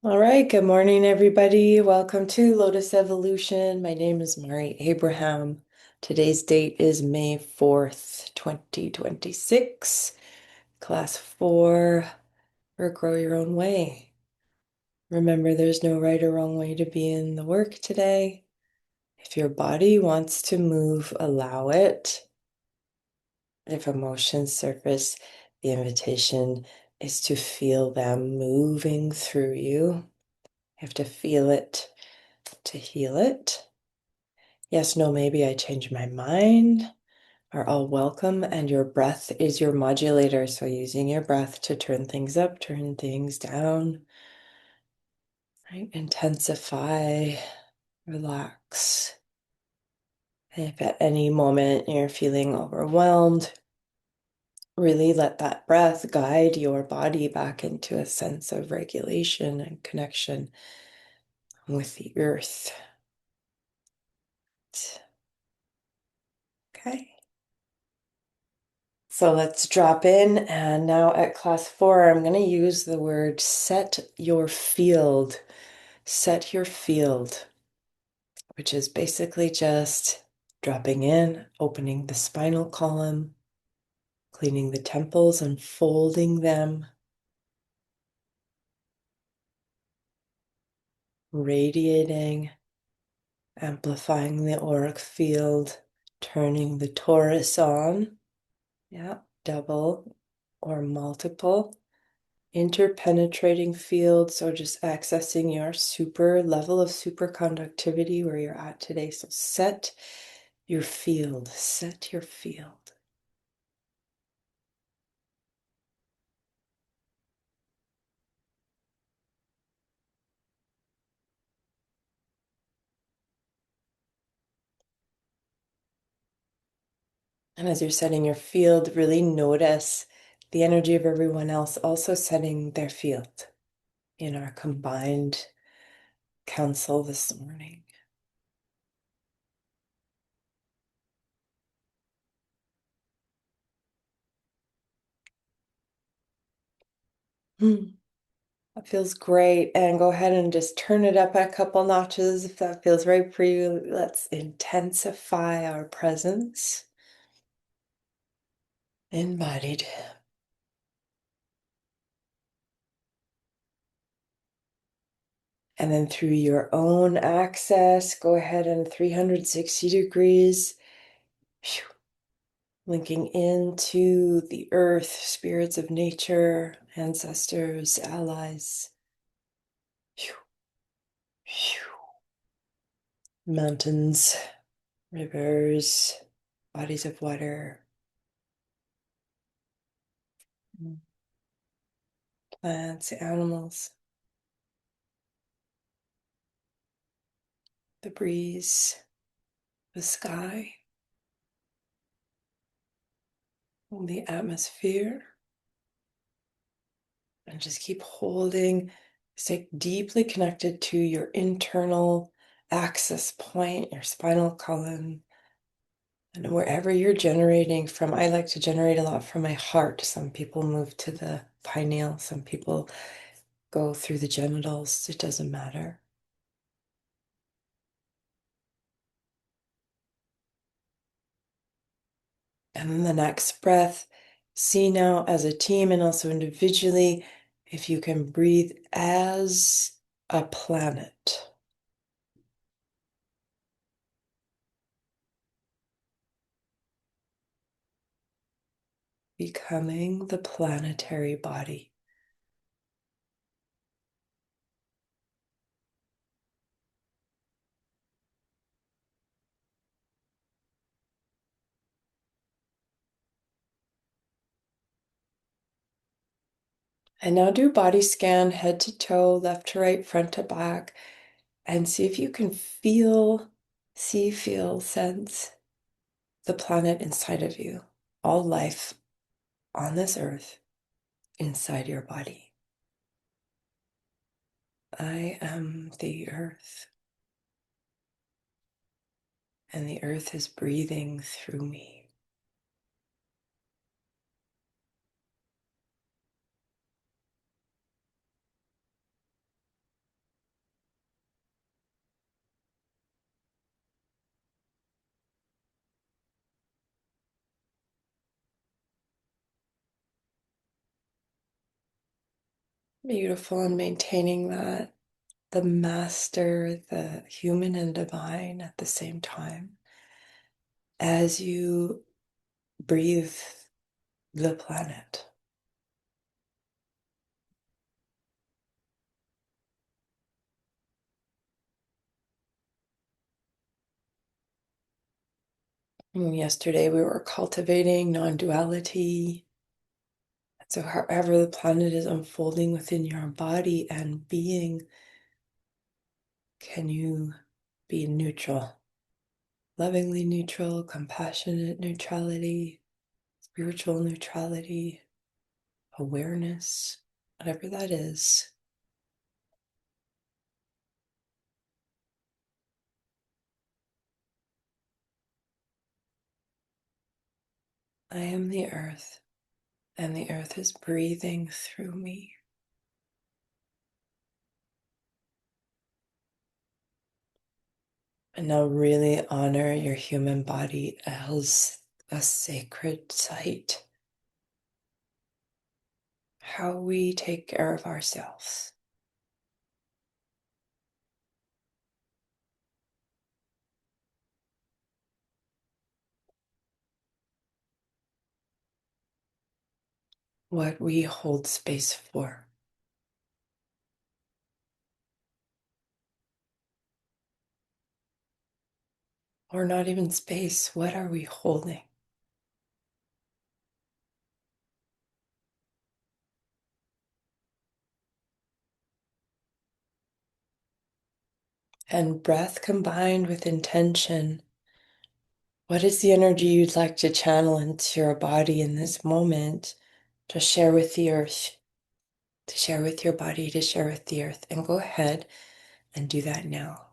All right, good morning, everybody. Welcome to Lotus Evolution. My name is Mari Abraham. Today's date is May 4th, 2026. Class 4 for Grow Your Own Way. Remember, there's no right or wrong way to be in the work today. If your body wants to move, allow it. If emotions surface, the invitation is to feel them moving through you. You have to feel it to heal it. Yes, no, maybe I change my mind are all welcome, and your breath is your modulator. So using your breath to turn things up, turn things down, right? Intensify, relax. And if at any moment you're feeling overwhelmed, really let that breath guide your body back into a sense of regulation and connection with the earth. Okay. So let's drop in. And now at class 4, I'm going to use the word set your field. Set your field, which is basically just dropping in, opening the spinal column, cleaning the temples and folding them, radiating, amplifying the auric field, turning the torus on. Yeah, double or multiple. Interpenetrating field, so just accessing your super level of superconductivity where you're at today. So set your field, set your field. And as you're setting your field, really notice the energy of everyone else also setting their field in our combined council this morning. That feels great. And go ahead and just turn it up a couple notches if that feels right for you. Let's intensify our presence. Embodied. And then through your own access, go ahead and 360 degrees, linking into the earth, spirits of nature, ancestors, allies, mountains, rivers, bodies of water, plants, animals, the breeze, the sky, the atmosphere. And just keep holding, stay deeply connected to your internal access point, your spinal column, and wherever you're generating from. I like to generate a lot from my heart. Some people move to the pineal, some people go through the genitals. It doesn't matter. And then the next breath, see now as a team and also individually, if you can breathe as a planet. Becoming the planetary body. And now do body scan head to toe, left to right, front to back, and see if you can feel, sense the planet inside of you, all life on this earth inside your body. I am the earth, and the earth is breathing through me. Beautiful, and maintaining that, the master, the human and divine at the same time as you breathe the planet. Yesterday we were cultivating non-duality. So however the planet is unfolding within your body and being, can you be neutral? Lovingly neutral, compassionate neutrality, spiritual neutrality, awareness, whatever that is. I am the earth, and the earth is breathing through me. And now really honor your human body as a sacred site. How we take care of ourselves. What we hold space for. Or not even space. What are we holding? And breath combined with intention. What is the energy you'd like to channel into your body in this moment to share with the earth, to share with your body, to share with the earth? And go ahead and do that now.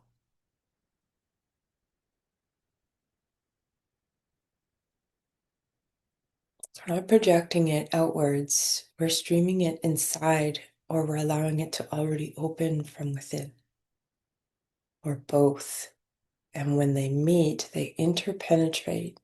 We're not projecting it outwards, we're streaming it inside, or we're allowing it to already open from within, or both. And when they meet, they interpenetrate.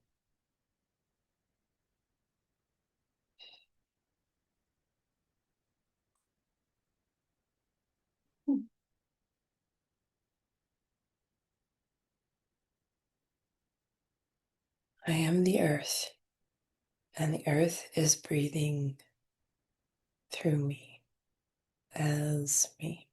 I am the earth, and the earth is breathing through me as me.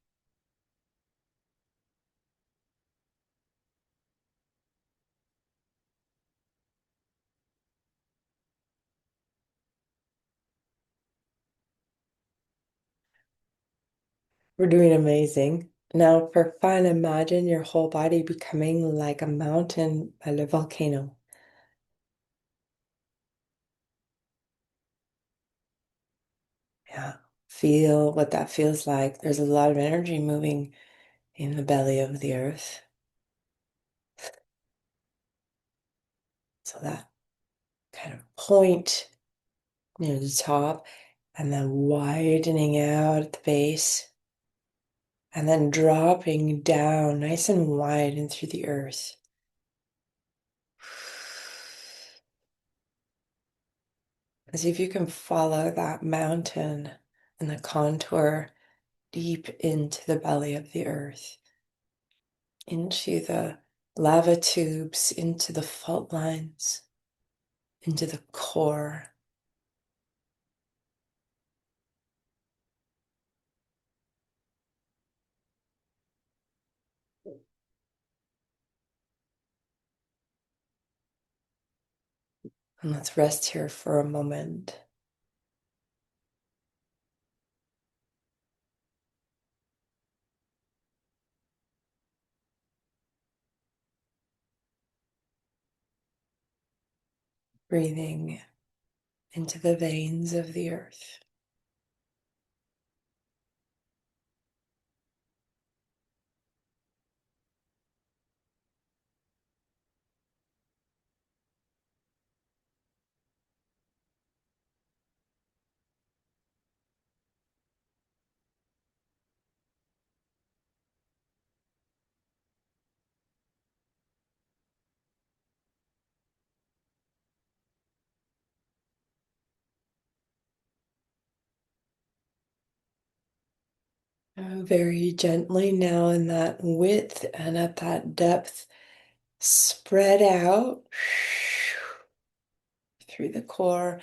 We're doing amazing. Now, for fun, imagine your whole body becoming like a mountain, a volcano. Yeah, feel what that feels like. There's a lot of energy moving in the belly of the earth. So that kind of point near the top, and then widening out at the base, and then dropping down nice and wide into the earth. As if you can follow that mountain and the contour deep into the belly of the earth, into the lava tubes, into the fault lines, into the core. And let's rest here for a moment. Breathing into the veins of the earth. Very gently now in that width and at that depth, spread out through the core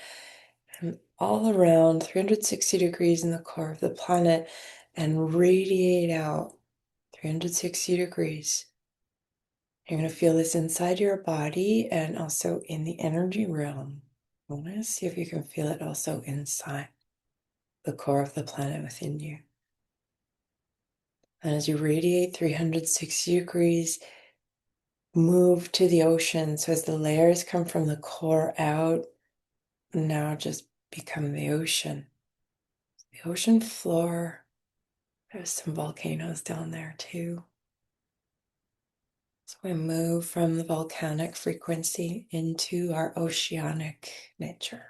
and all around 360 degrees in the core of the planet and radiate out 360 degrees. You're going to feel this inside your body and also in the energy realm. I want to see if you can feel it also inside the core of the planet within you. And as you radiate 360 degrees, move to the ocean. So as the layers come from the core out, now just become the ocean. The ocean floor. There's some volcanoes down there too. So we move from the volcanic frequency into our oceanic nature.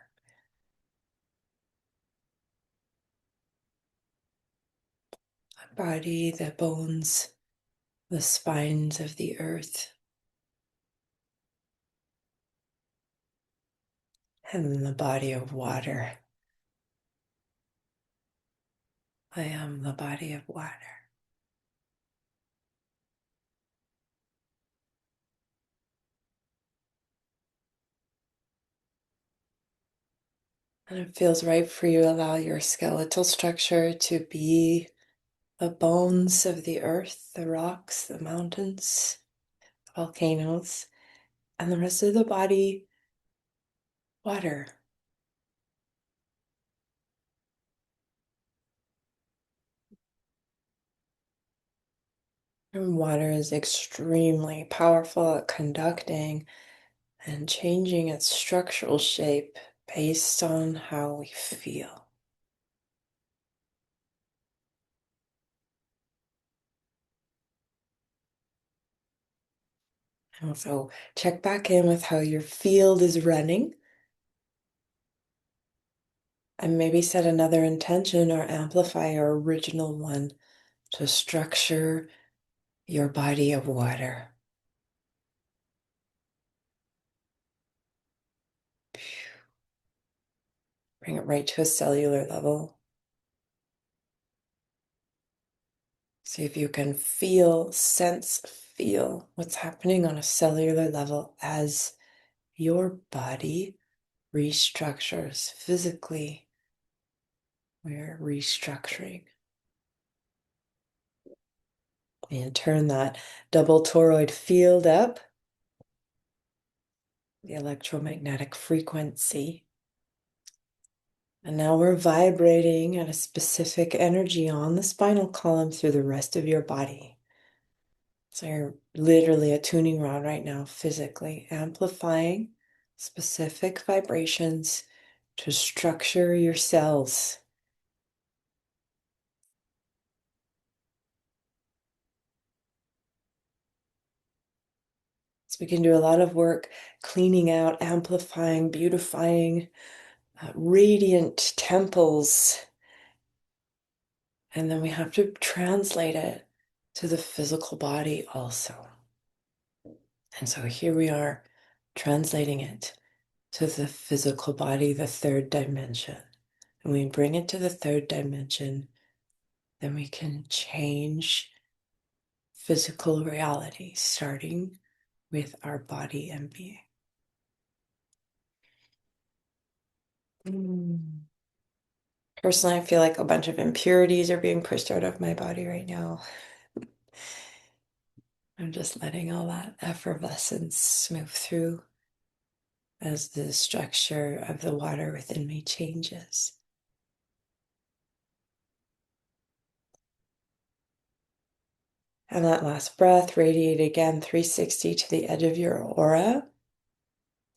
The body, the bones, the spines of the earth, and then the body of water. I am the body of water. And it feels right for you. Allow your skeletal structure to be the bones of the earth, the rocks, the mountains, the volcanoes, and the rest of the body, water. And water is extremely powerful at conducting and changing its structural shape based on how we feel. And so check back in with how your field is running and maybe set another intention or amplify your original one to structure your body of water. Bring it right to a cellular level. See if you can feel what's happening on a cellular level as your body restructures physically. We're restructuring. And turn that double toroid field up, the electromagnetic frequency. And now we're vibrating at a specific energy on the spinal column through the rest of your body. So you're literally a tuning rod right now, physically amplifying specific vibrations to structure your cells. So we can do a lot of work cleaning out, amplifying, beautifying, radiant temples. And then we have to translate it to the physical body also. And so here we are translating it to the physical body, the third dimension. And we bring it to the third dimension, then we can change physical reality, starting with our body and being. Personally, I feel like a bunch of impurities are being pushed out of my body right now. I'm just letting all that effervescence move through as the structure of the water within me changes. And that last breath, radiate again 360 to the edge of your aura,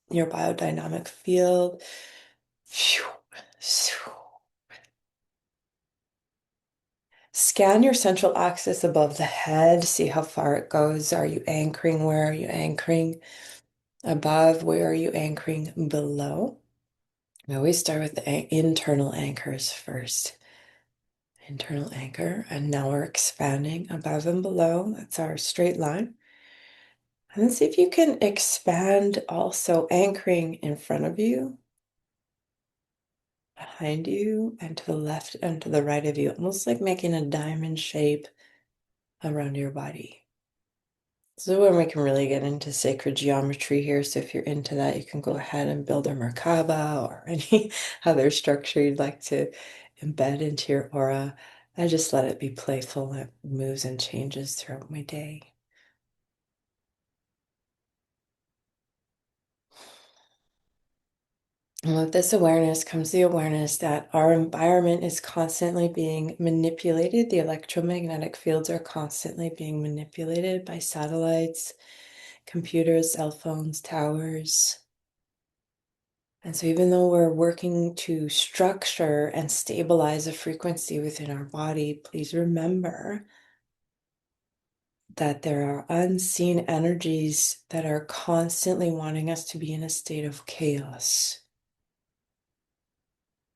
your biodynamic field. Scan your central axis above the head, see how far it goes. Are you anchoring? Where are you anchoring? Above, where are you anchoring? Below. We always start with the internal anchors first. Internal anchor, and now we're expanding above and below. That's our straight line. And then see if you can expand also anchoring in front of you behind you and to the left and to the right of you, almost like making a diamond shape around your body. So when we can really get into sacred geometry here. So if you're into that, you can go ahead and build a Merkaba or any other structure you'd like to embed into your aura. I just let it be playful. It moves and changes throughout my day. And with this awareness comes the awareness that our environment is constantly being manipulated. The electromagnetic fields are constantly being manipulated by satellites, computers, cell phones, towers. And so, even though we're working to structure and stabilize a frequency within our body, please remember that there are unseen energies that are constantly wanting us to be in a state of chaos.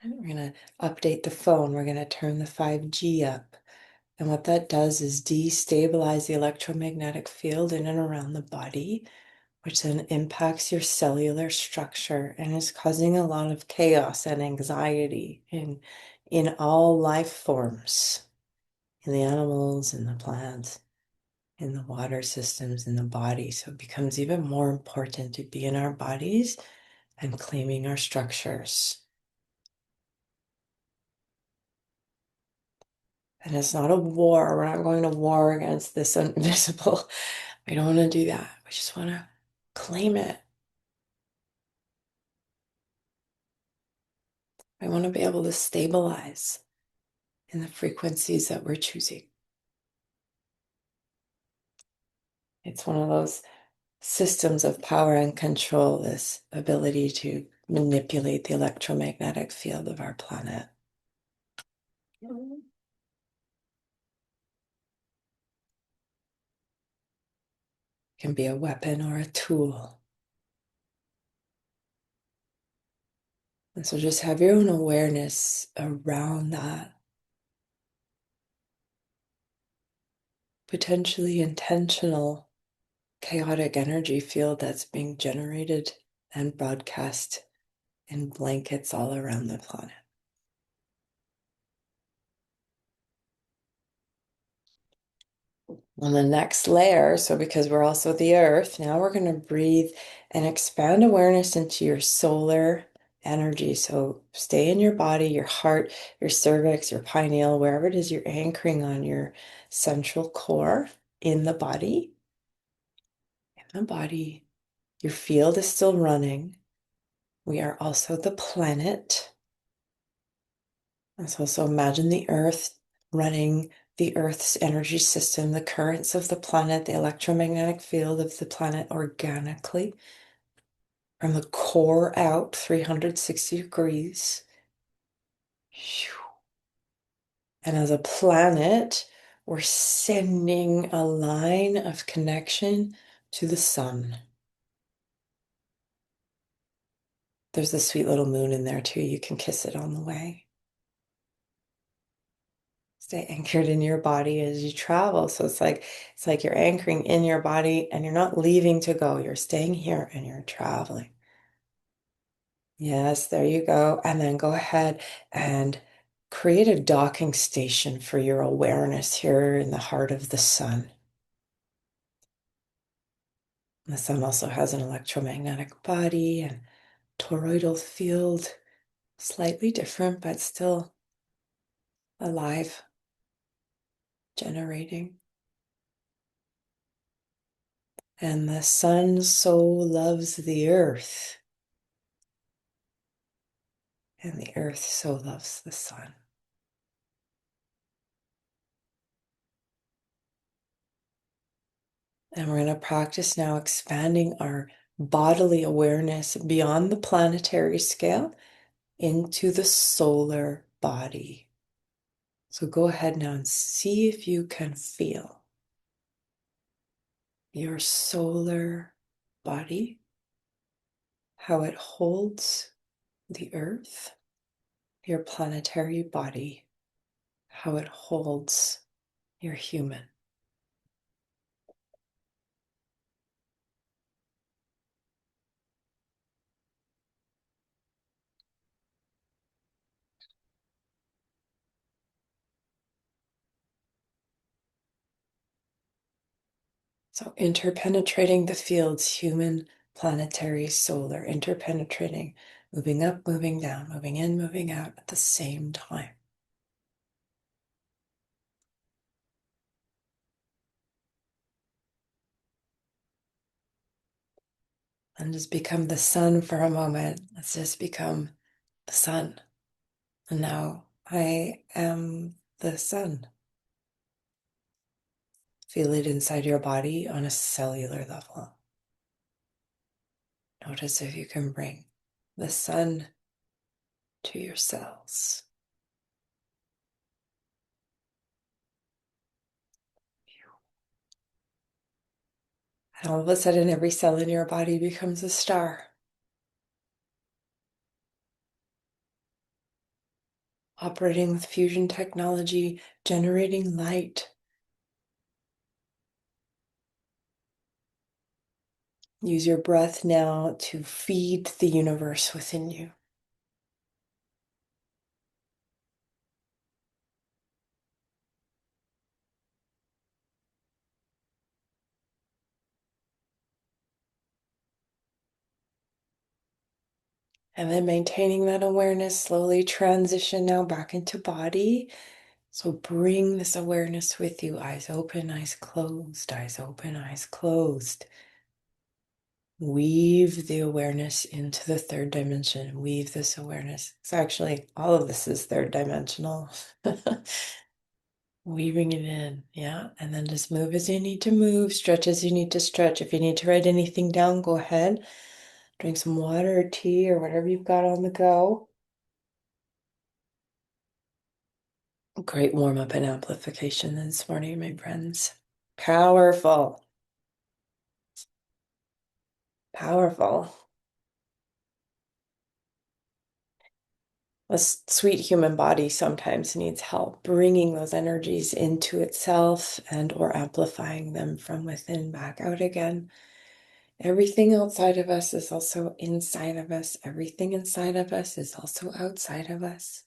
And we're going to update the phone. We're going to turn the 5G up. And what that does is destabilize the electromagnetic field in and around the body, which then impacts your cellular structure and is causing a lot of chaos and anxiety in all life forms, in the animals, in the plants, in the water systems, in the body. So it becomes even more important to be in our bodies and claiming our structures. And it's not a war. We're not going to war against this invisible. We don't want to do that. We just want to claim it. We want to be able to stabilize in the frequencies that we're choosing. It's one of those systems of power and control, this ability to manipulate the electromagnetic field of our planet. It can be a weapon or a tool. And so just have your own awareness around that potentially intentional chaotic energy field that's being generated and broadcast in blankets all around the planet. On the next layer, so because we're also the earth, now we're going to breathe and expand awareness into your solar energy. So stay in your body, your heart, your cervix, your pineal, wherever it is you're anchoring on your central core in the body. In the body, your field is still running. We are also the planet. And so imagine the earth running the Earth's energy system, the currents of the planet, the electromagnetic field of the planet organically from the core out 360 degrees. And as a planet, we're sending a line of connection to the sun. There's a sweet little moon in there too. You can kiss it on the way. Stay anchored in your body as you travel. So it's like you're anchoring in your body and you're not leaving to go. You're staying here and you're traveling. Yes, there you go. And then go ahead and create a docking station for your awareness here in the heart of the sun. The sun also has an electromagnetic body and toroidal field, slightly different, but still alive, generating. And the sun so loves the earth, and the earth so loves the sun. And we're going to practice now expanding our bodily awareness beyond the planetary scale into the solar body. So go ahead now and see if you can feel your solar body, how it holds the earth, your planetary body, how it holds your human. So interpenetrating the fields, human, planetary, solar, interpenetrating, moving up, moving down, moving in, moving out at the same time. And just become the sun for a moment. Let's just become the sun. And now I am the sun. Feel it inside your body on a cellular level. Notice if you can bring the sun to your cells. And all of a sudden, every cell in your body becomes a star, operating with fusion technology, generating light. Use your breath now to feed the universe within you. And then maintaining that awareness, slowly transition now back into body. So bring this awareness with you. Eyes open, eyes closed, eyes open, eyes closed. Weave the awareness into the third dimension. Weave this awareness. So actually, all of this is third dimensional. Weaving it in, yeah. And then just move as you need to move, stretch as you need to stretch. If you need to write anything down, go ahead. Drink some water or tea or whatever you've got on the go. Great warm up and amplification this morning, my friends. Powerful. Powerful. A sweet human body sometimes needs help bringing those energies into itself and or amplifying them from within back out again. Everything outside of us is also inside of us. Everything inside of us is also outside of us.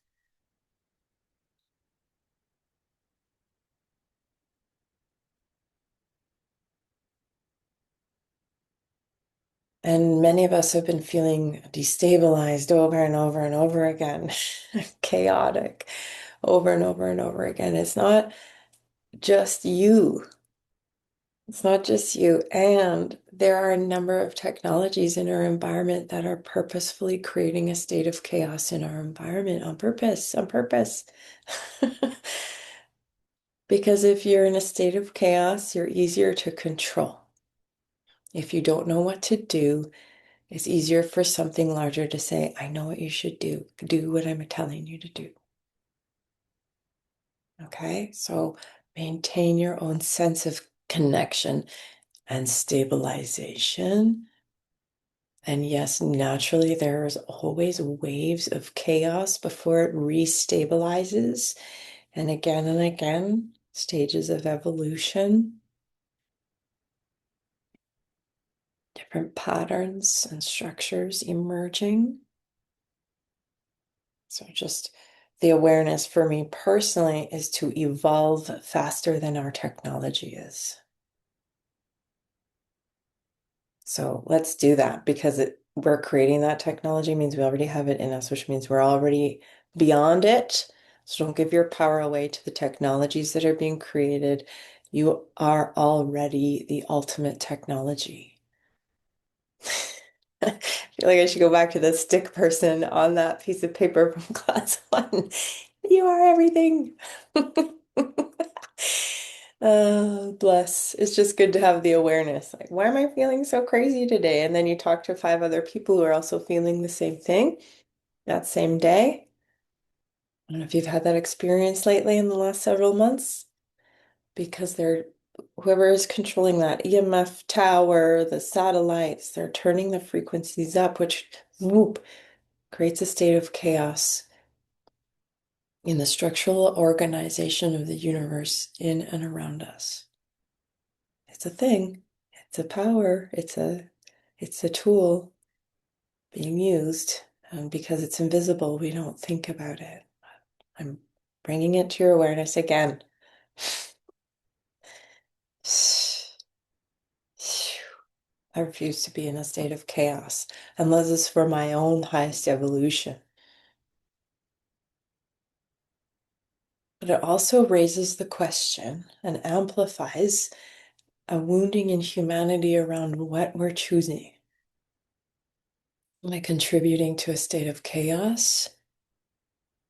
And many of us have been feeling destabilized over and over and over again, chaotic over and over and over again. It's not just you. It's not just you. And there are a number of technologies in our environment that are purposefully creating a state of chaos in our environment on purpose, on purpose. Because if you're in a state of chaos, you're easier to control. If you don't know what to do, it's easier for something larger to say, I know what you should do. Do what I'm telling you to do. Okay? So maintain your own sense of connection and stabilization. And yes, naturally, there's always waves of chaos before it restabilizes. And again, stages of evolution, different patterns and structures emerging. So just the awareness for me personally is to evolve faster than our technology is. So let's do that because we're creating that technology means we already have it in us, which means we're already beyond it. So don't give your power away to the technologies that are being created. You are already the ultimate technology. I feel like I should go back to the stick person on that piece of paper from class one. You are everything. Bless. It's just good to have the awareness. Like, why am I feeling so crazy today? And then you talk to five other people who are also feeling the same thing that same day. I don't know if you've had that experience lately in the last several months, because whoever is controlling that EMF tower, the satellites, they're turning the frequencies up, which whoop, creates a state of chaos in the structural organization of the universe in and around us. It's a thing. It's a power. It's a tool being used. And because it's invisible, we don't think about it. I'm bringing it to your awareness again. I refuse to be in a state of chaos unless it's for my own highest evolution. But it also raises the question and amplifies a wounding in humanity around what we're choosing. Am I contributing to a state of chaos?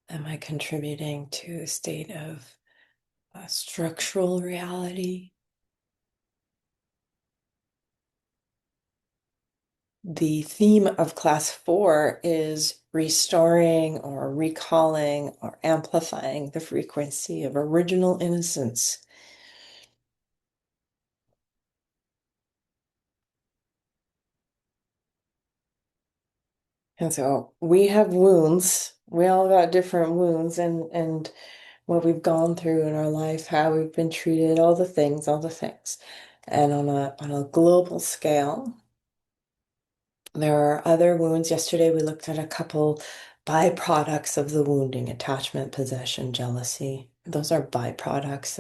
Am I contributing to a state of structural reality? The theme of class 4 is restoring or recalling or amplifying the frequency of original innocence. And so we have wounds. We all got different wounds and what we've gone through in our life, how we've been treated, all the things, all the things. And on a global scale, there are other wounds. Yesterday we looked at a couple byproducts of the wounding, attachment, possession, jealousy. Those are byproducts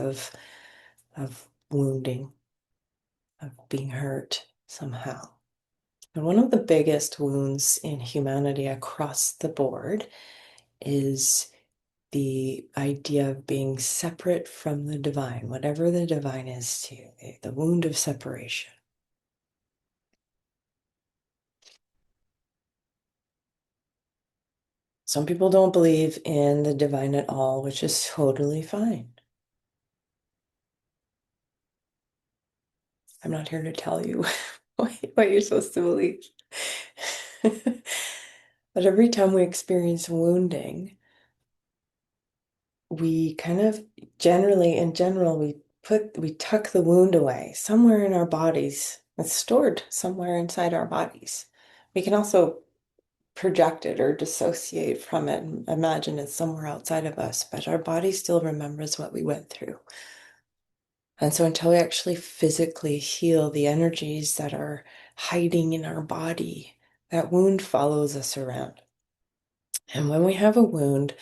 of wounding, of being hurt somehow. And one of the biggest wounds in humanity across the board is the idea of being separate from the divine, whatever the divine is to you, the wound of separation. Some people don't believe in the divine at all, which is totally fine. I'm not here to tell you what you're supposed to believe. But every time we experience wounding, we kind of generally, in general, we tuck the wound away somewhere in our bodies. It's stored somewhere inside our bodies. We can also project it or dissociate from it and imagine it's somewhere outside of us, but our body still remembers what we went through. And so until we actually physically heal the energies that are hiding in our body, that wound follows us around. And when we have a wound,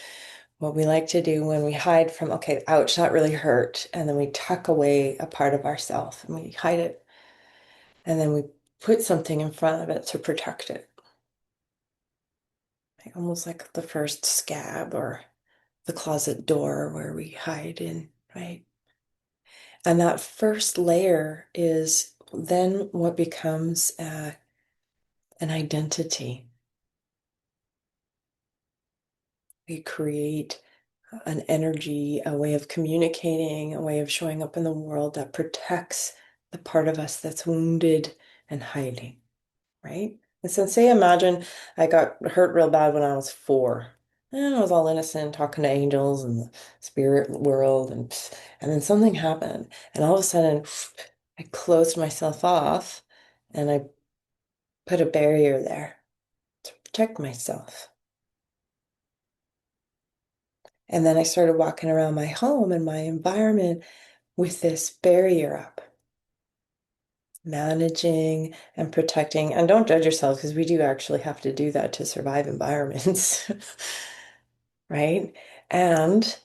what we like to do when we hide from, okay, ouch, that really hurt, and then we tuck away a part of ourself and we hide it, and then we put something in front of it to protect it. Like, almost like the first scab or the closet door where we hide in, right? And that first layer is then what becomes an identity. We create an energy, a way of communicating, a way of showing up in the world that protects the part of us that's wounded and hiding, right? And so say imagine I got hurt real bad when I was 4. And I was all innocent, talking to angels and the spirit world, and then something happened. And all of a sudden, I closed myself off and I put a barrier there to protect myself. And then I started walking around my home and my environment with this barrier up, managing and protecting. And don't judge yourself because we do actually have to do that to survive environments, right? And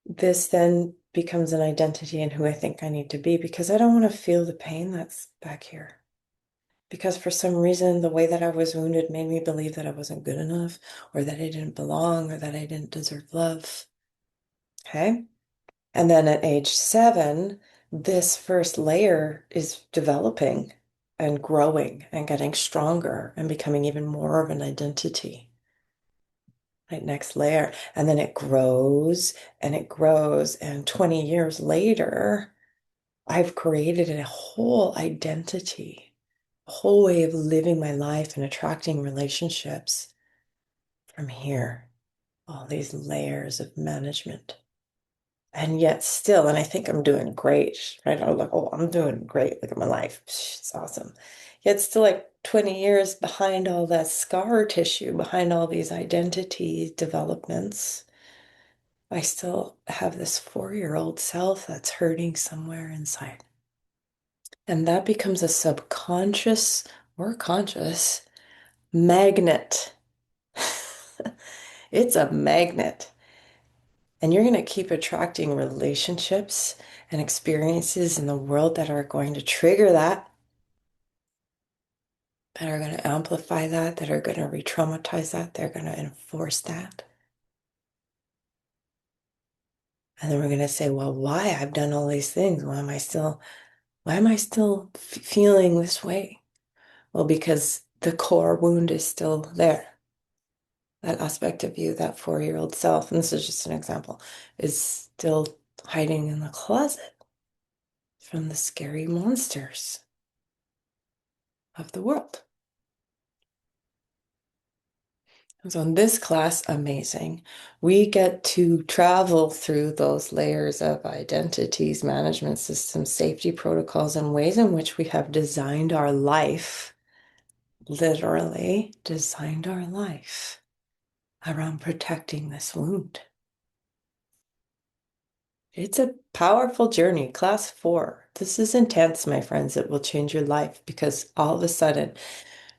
this then becomes an identity in who I think I need to be because I don't want to feel the pain that's back here. Because for some reason, the way that I was wounded made me believe that I wasn't good enough, or that I didn't belong, or that I didn't deserve love. Okay. And then at age 7, this first layer is developing and growing and getting stronger and becoming even more of an identity. Right, next layer. And then it grows and it grows. And 20 years later, I've created a whole identity, a whole way of living my life and attracting relationships from here. All these layers of management. And yet still, and I think I'm doing great, right? I'm like, oh, I'm doing great. Look at my life. It's awesome. Yet still like 20 years behind all that scar tissue, behind all these identity developments, I still have this 4-year-old self that's hurting somewhere inside. And that becomes a subconscious or conscious magnet. It's a magnet. And you're going to keep attracting relationships and experiences in the world that are going to trigger that. that are going to amplify that, that are going to re-traumatize that, they're going to enforce that. And then we're going to say, well, why? I've done all these things. Why am I still feeling this way? Well, because the core wound is still there. That aspect of you, that 4-year-old self, and this is just an example, is still hiding in the closet from the scary monsters of the world. And so in this class, amazing, we get to travel through those layers of identities, management systems, safety protocols, and ways in which we have designed our life, literally designed our life around protecting this wound. It's a powerful journey. Class 4. This is intense, my friends. It will change your life because all of a sudden,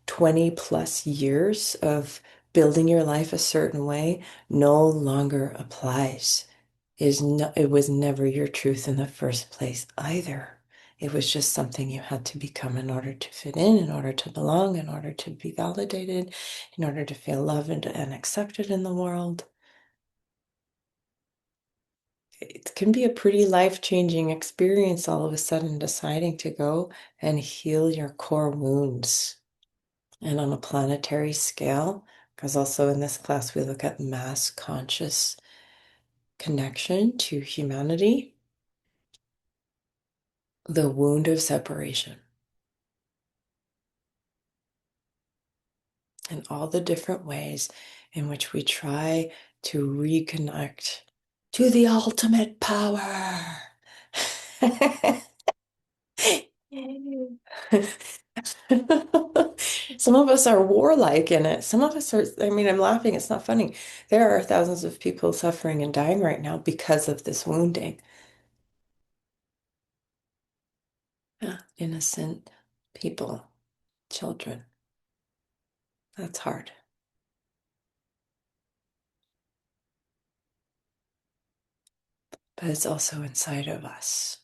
20 plus years of building your life a certain way no longer applies. It was never your truth in the first place either. It was just something you had to become in order to fit in order to belong, in order to be validated, in order to feel loved and accepted in the world. It can be a pretty life-changing experience all of a sudden deciding to go and heal your core wounds. And on a planetary scale, because also in this class we look at mass conscious connection to humanity, the wound of separation, and all the different ways in which we try to reconnect to the ultimate power. Some of us are warlike in it. Some of us are, I mean, I'm laughing, it's not funny. There are thousands of people suffering and dying right now because of this wounding. Yeah, innocent people, children. That's hard. But it's also inside of us.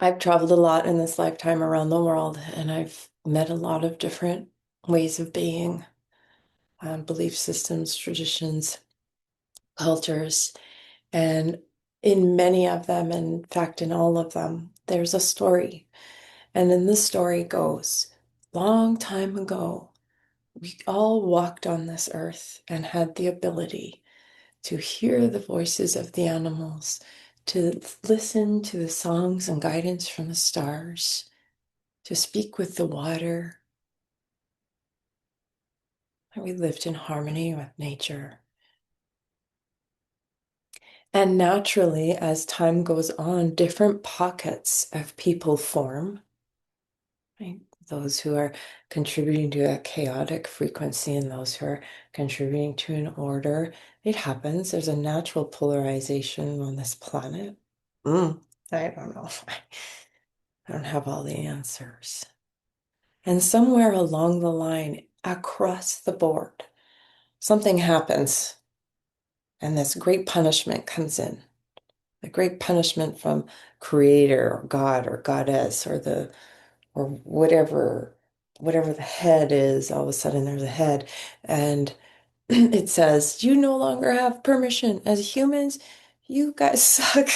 I've traveled a lot in this lifetime around the world, and I've met a lot of different ways of being, belief systems, traditions, cultures. And in many of them, in fact, in all of them, there's a story. And then the story goes, long time ago, we all walked on this earth and had the ability to hear the voices of the animals, to listen to the songs and guidance from the stars, to speak with the water. And we lived in harmony with nature. And naturally, as time goes on, different pockets of people form, right? Those who are contributing to a chaotic frequency and those who are contributing to an order. It happens. There's a natural polarization on this planet. I don't know. I don't have all the answers. And somewhere along the line, across the board, something happens and this great punishment comes in. The great punishment from creator or God or goddess or whatever the head is, all of a sudden there's a head and it says, you no longer have permission. As humans, you guys suck.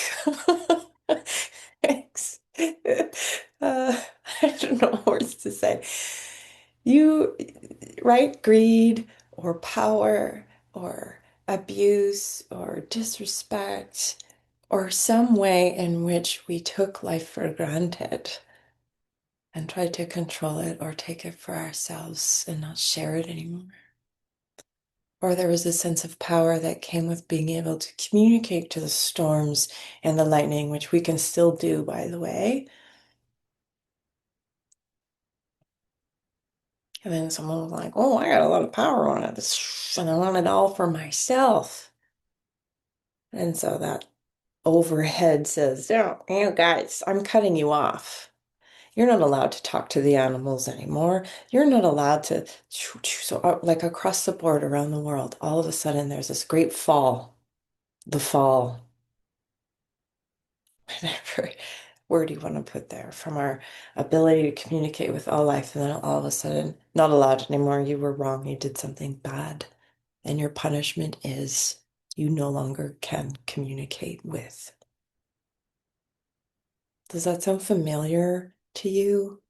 Thanks. I don't know what words to say. You, right? Greed or power or abuse or disrespect or some way in which we took life for granted and tried to control it or take it for ourselves and not share it anymore. Or there was a sense of power that came with being able to communicate to the storms and the lightning, which we can still do, by the way. And then someone was like, oh, I got a lot of power on it, and I want it all for myself. And so that overhead says, no, you guys, I'm cutting you off. You're not allowed to talk to the animals anymore. You're not allowed to. So, like across the board around the world, all of a sudden there's this great fall. the fall, whatever word you want to put there, from our ability to communicate with all life, and then all of a sudden, not allowed anymore. You were wrong. You did something bad. And your punishment is you no longer can communicate with. Does that sound familiar to you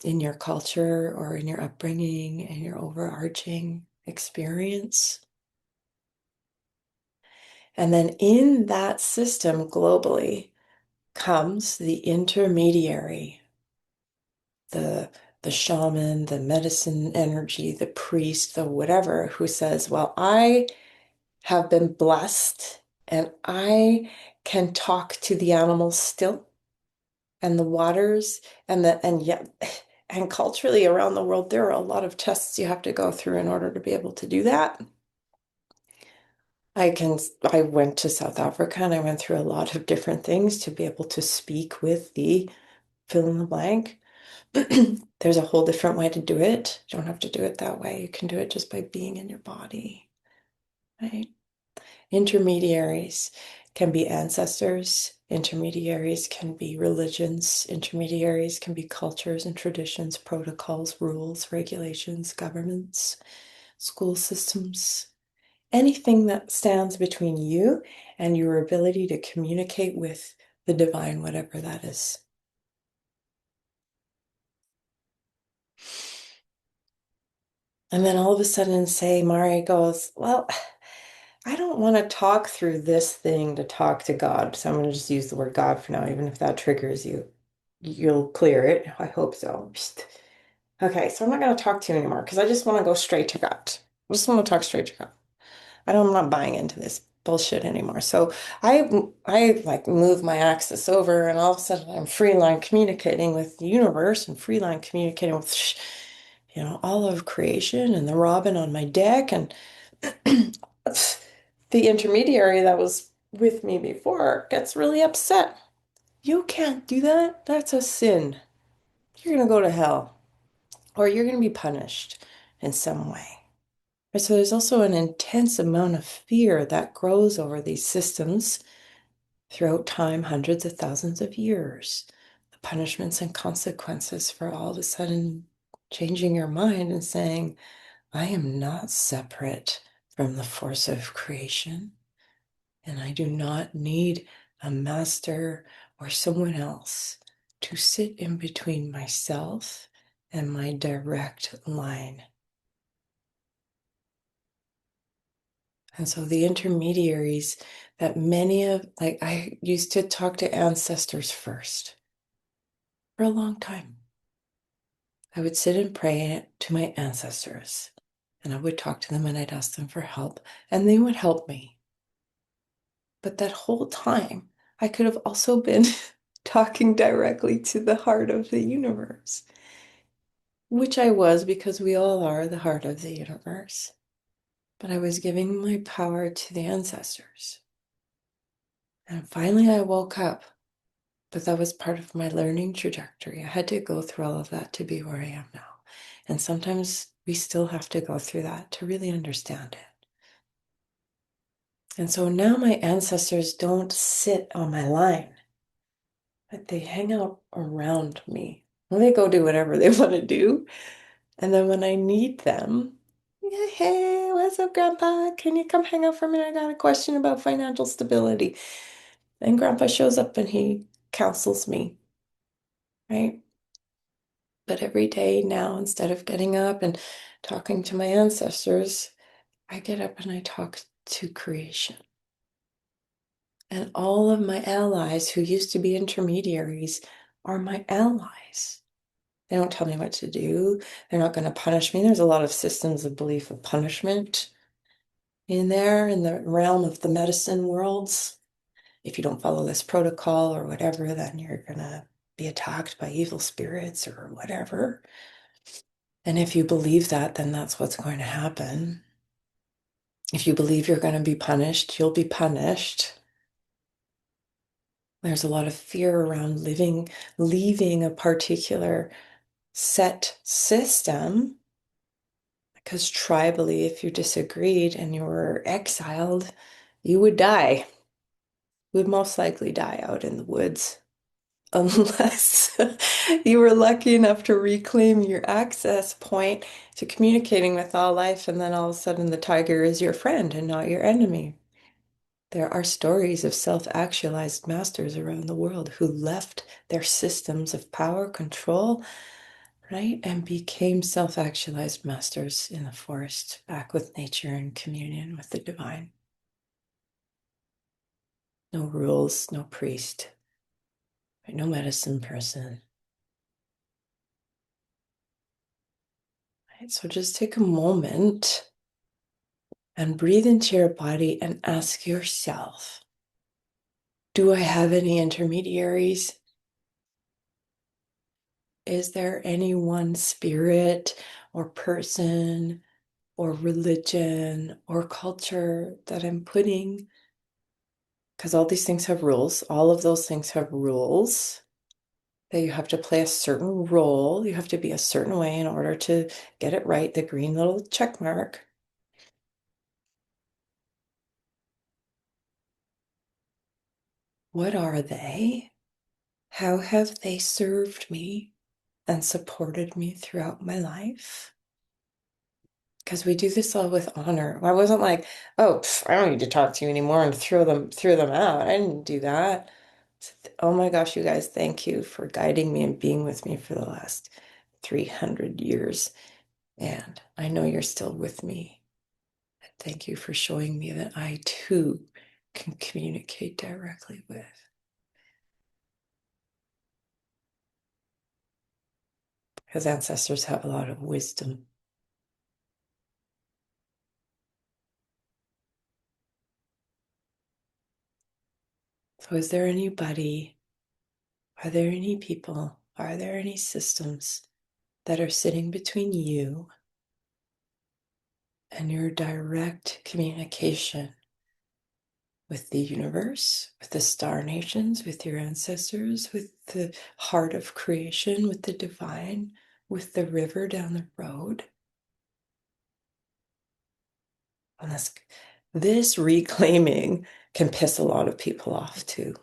in your culture or in your upbringing and your overarching experience? And then in that system globally comes the intermediary, the the shaman, the medicine energy, the priest, the whatever, who says, well, I have been blessed and I can talk to the animals still and the waters and yet and culturally around the world there are a lot of tests you have to go through in order to be able to do that. I went to South Africa and I went through a lot of different things to be able to speak with the fill in the blank. There's a whole different way to do it. You don't have to do it that way. You can do it just by being in your body, right? Intermediaries can be ancestors, intermediaries can be religions, intermediaries can be cultures and traditions, protocols, rules, regulations, governments, school systems, anything that stands between you and your ability to communicate with the divine, whatever that is. And then all of a sudden, say, Mari goes, well, I don't want to talk through this thing to talk to God. So I'm going to just use the word God for now, even if that triggers you. You'll clear it. I hope so. Okay, so I'm not going to talk to you anymore because I just want to go straight to God. I just want to talk straight to God. I'm not buying into this bullshit anymore. So I like move my axis over and all of a sudden I'm free line communicating with the universe and free line communicating with all of creation and the robin on my deck and the intermediary that was with me before gets really upset. You can't do that. That's a sin. You're going to go to hell or you're going to be punished in some way. So there's also an intense amount of fear that grows over these systems throughout time, hundreds of thousands of years. The punishments and consequences for all of a sudden changing your mind and saying, I am not separate from the force of creation, and I do not need a master or someone else to sit in between myself and my direct line. And so the intermediaries that many of, like, I used to talk to ancestors first for a long time. I would sit and pray to my ancestors, and I would talk to them and I'd ask them for help, and they would help me. But that whole time, I could have also been talking directly to the heart of the universe, which I was because we all are the heart of the universe. But I was giving my power to the ancestors. And finally, I woke up. But that was part of my learning trajectory. I had to go through all of that to be where I am now. And sometimes we still have to go through that to really understand it. And so now my ancestors don't sit on my line, but they hang out around me. Well, they go do whatever they want to do. And then when I need them, yeah, hey, what's up, Grandpa? Can you come hang out for a minute? I got a question about financial stability. And Grandpa shows up and he counsels me, right? But every day now, instead of getting up and talking to my ancestors, I get up and I talk to creation. And all of my allies who used to be intermediaries are my allies. They don't tell me what to do. They're not going to punish me. There's a lot of systems of belief of punishment in there in the realm of the medicine worlds. If you don't follow this protocol or whatever, then you're going to be attacked by evil spirits or whatever. And if you believe that, then that's what's going to happen. If you believe you're going to be punished, you'll be punished. There's a lot of fear around leaving a particular set system because tribally, if you disagreed and you were exiled, you would die. Would most likely die out in the woods unless you were lucky enough to reclaim your access point to communicating with all life, and then all of a sudden the tiger is your friend and not your enemy. There are stories of self-actualized masters around the world who left their systems of power, control, right, and became self-actualized masters in the forest, back with nature and communion with the divine. No rules, no priest, right? No medicine person. Right? So just take a moment and breathe into your body and ask yourself, do I have any intermediaries? Is there any one spirit or person or religion or culture that I'm putting? Because all these things have rules. All of those things have rules that you have to play a certain role. You have to be a certain way in order to get it right, the green little check mark. What are they? How have they served me and supported me throughout my life? Because we do this all with honor. I wasn't like, oh, I don't need to talk to you anymore and throw them out. I didn't do that. Oh my gosh, you guys, thank you for guiding me and being with me for the last 300 years. And I know you're still with me. Thank you for showing me that I too can communicate directly with. Because ancestors have a lot of wisdom. So, is there anybody, are there any people, are there any systems that are sitting between you and your direct communication with the universe, with the star nations, with your ancestors, with the heart of creation, with the divine, with the river down the road? And this reclaiming can piss a lot of people off too.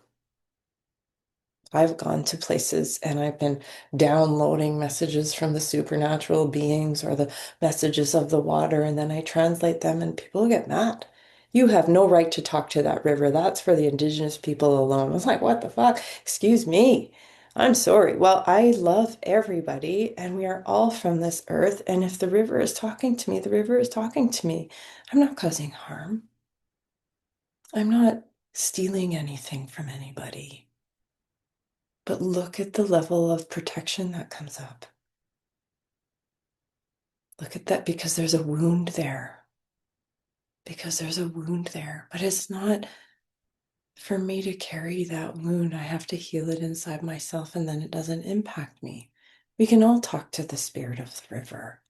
I've gone to places and I've been downloading messages from the supernatural beings or the messages of the water, and then I translate them, and people get mad. You have no right to talk to that river. That's for the indigenous people alone. I was like, what the fuck? Excuse me. I'm sorry. Well, I love everybody, and we are all from this earth. And if the river is talking to me, the river is talking to me. I'm not causing harm. I'm not stealing anything from anybody. But look at the level of protection that comes up. Look at that, because there's a wound there. Because there's a wound there. But it's not for me to carry that wound. I have to heal it inside myself, and then it doesn't impact me. We can all talk to the spirit of the river.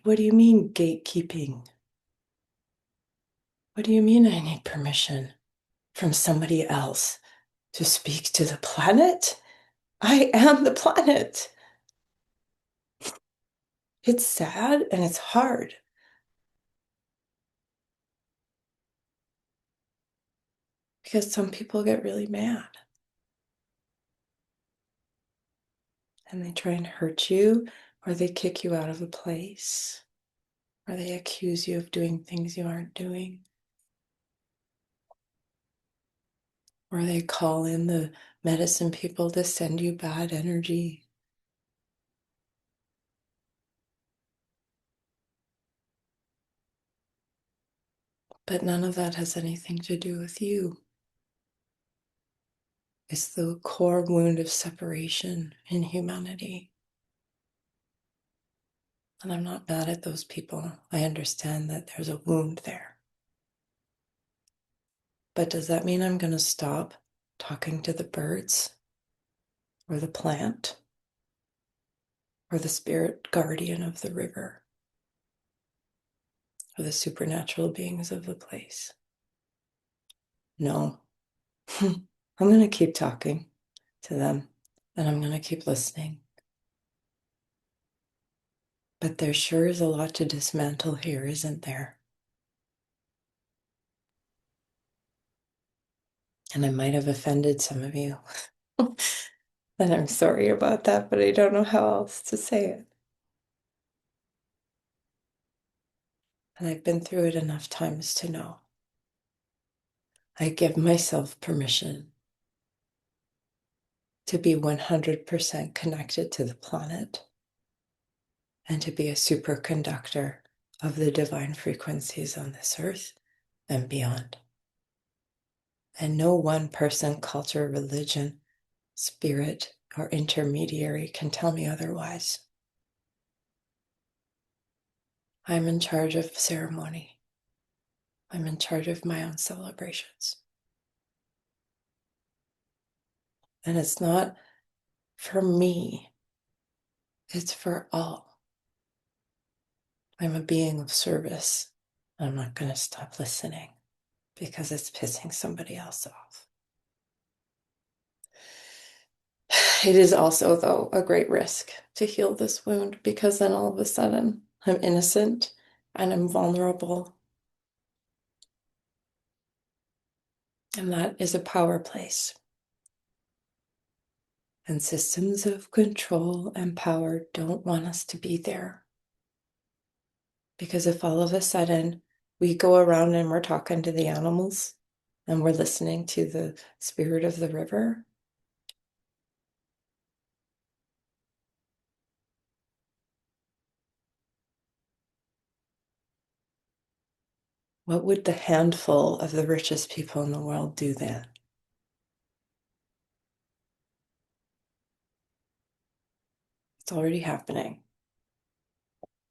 What do you mean gatekeeping? What do you mean I need permission from somebody else to speak to the planet? I am the planet. It's sad and it's hard because some people get really mad and they try and hurt you, or they kick you out of a place, or they accuse you of doing things you aren't doing, or they call in the medicine people to send you bad energy. But none of that has anything to do with you. It's the core wound of separation in humanity. And I'm not mad at those people. I understand that there's a wound there. But does that mean I'm going to stop talking to the birds or the plant or the spirit guardian of the river or the supernatural beings of the place? No. I'm going to keep talking to them, and I'm going to keep listening. But there sure is a lot to dismantle here, isn't there? And I might have offended some of you. And I'm sorry about that, but I don't know how else to say it. And I've been through it enough times to know. I give myself permission to be 100% connected to the planet and to be a superconductor of the divine frequencies on this earth and beyond. And no one person, culture, religion, spirit, or intermediary can tell me otherwise. I'm in charge of ceremony. I'm in charge of my own celebrations. And it's not for me, it's for all. I'm a being of service. I'm not going to stop listening because it's pissing somebody else off. It is also, though, a great risk to heal this wound because then all of a sudden I'm innocent and I'm vulnerable. And that is a power place. And systems of control and power don't want us to be there. Because if all of a sudden we go around and we're talking to the animals and we're listening to the spirit of the river, what would the handful of the richest people in the world do then? It's already happening.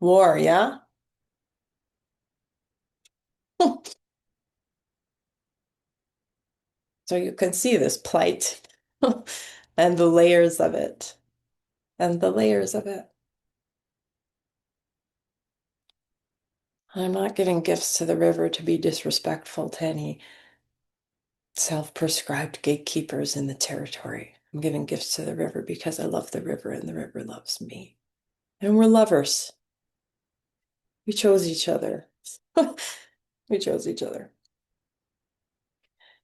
War, yeah? So you can see this plight and the layers of it, and the layers of it. I'm not giving gifts to the river to be disrespectful to any self-prescribed gatekeepers in the territory. I'm giving gifts to the river because I love the river and the river loves me. And we're lovers. We chose each other. We chose each other.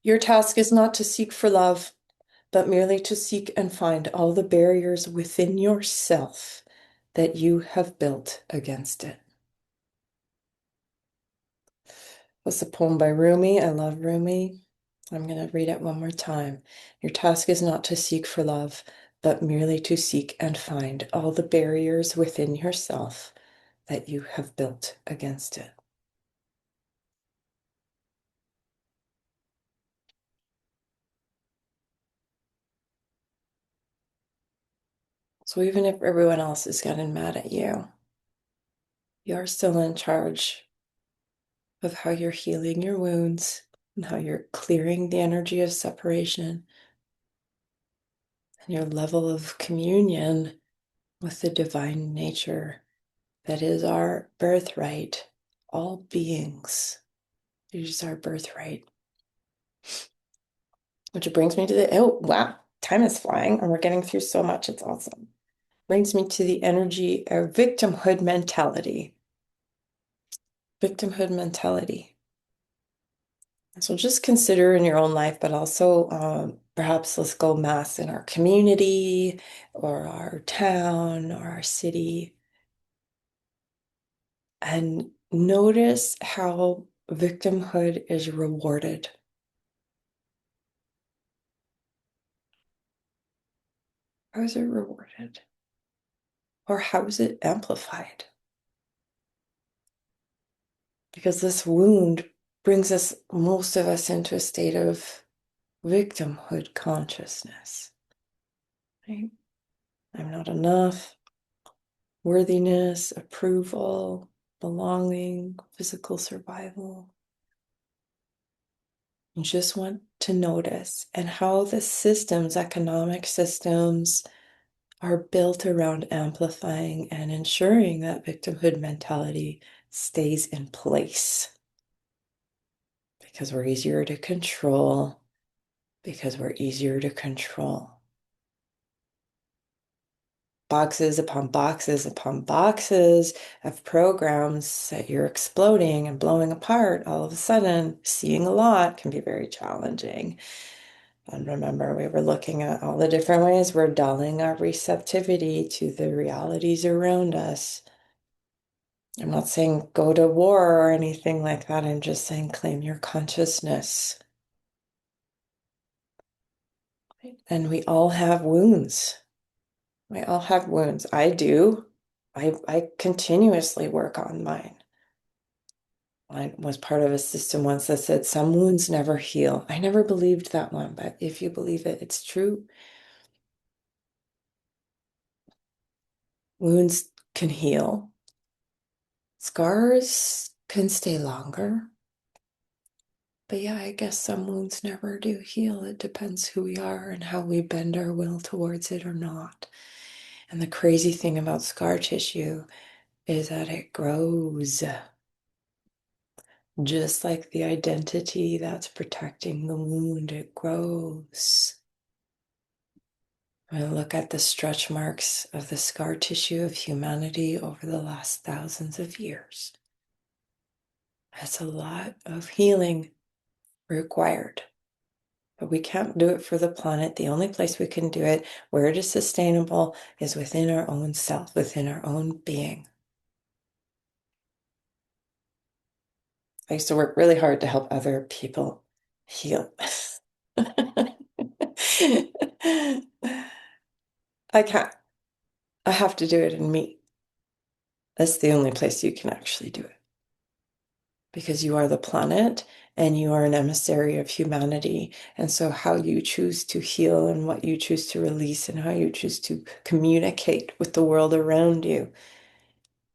Your task is not to seek for love, but merely to seek and find all the barriers within yourself that you have built against it. That's a poem by Rumi. I love Rumi. I'm going to read it one more time. Your task is not to seek for love, but merely to seek and find all the barriers within yourself that you have built against it. So even if everyone else is getting mad at you, you're still in charge of how you're healing your wounds and how you're clearing the energy of separation and your level of communion with the divine nature that is our birthright. All beings, it is our birthright. Which brings me to the, oh, wow, time is flying and we're getting through so much. It's awesome. Brings me to the energy of victimhood mentality. Victimhood mentality. So just consider in your own life, but also perhaps let's go mass in our community or our town or our city and notice how victimhood is rewarded. How is it rewarded? Or how is it amplified? Because this wound brings us, most of us, into a state of victimhood consciousness. Right? I'm not enough. Worthiness, approval, belonging, physical survival. You just want to notice and how the systems, economic systems, are built around amplifying and ensuring that victimhood mentality stays in place. Because we're easier to control, because we're easier to control. boxes upon boxes upon boxes of programs that you're exploding and blowing apart all of a sudden, seeing a lot can be very challenging. And remember, we were looking at all the different ways we're dulling our receptivity to the realities around us. I'm not saying go to war or anything like that. I'm just saying claim your consciousness. And we all have wounds. We all have wounds. I do. I continuously work on mine. I was part of a system once that said some wounds never heal. I never believed that one, but if you believe it, it's true. Wounds can heal. Scars can stay longer. But yeah, I guess some wounds never do heal. It depends who we are and how we bend our will towards it or not. And the crazy thing about scar tissue is that it grows. Just like the identity that's protecting the wound, it grows. I look at the stretch marks of the scar tissue of humanity over the last thousands of years. That's a lot of healing required. But we can't do it for the planet. The only place we can do it where it is sustainable is within our own self, within our own being. I used to work really hard to help other people heal. I can't. I have to do it in me. That's the only place you can actually do it. Because you are the planet and you are an emissary of humanity. And so, how you choose to heal and what you choose to release and how you choose to communicate with the world around you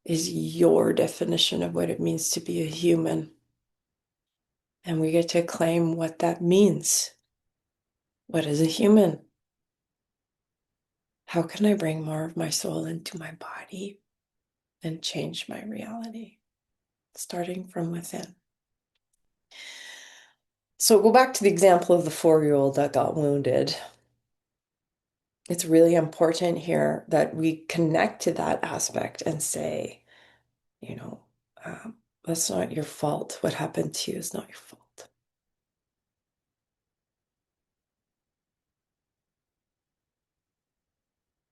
is your definition of what it means to be a human. And we get to claim what that means. What is a human? How can I bring more of my soul into my body and change my reality, starting from within? So go back to the example of the 4-year-old that got wounded. It's really important here that we connect to that aspect and say, you know, that's not your fault. What happened to you is not your fault.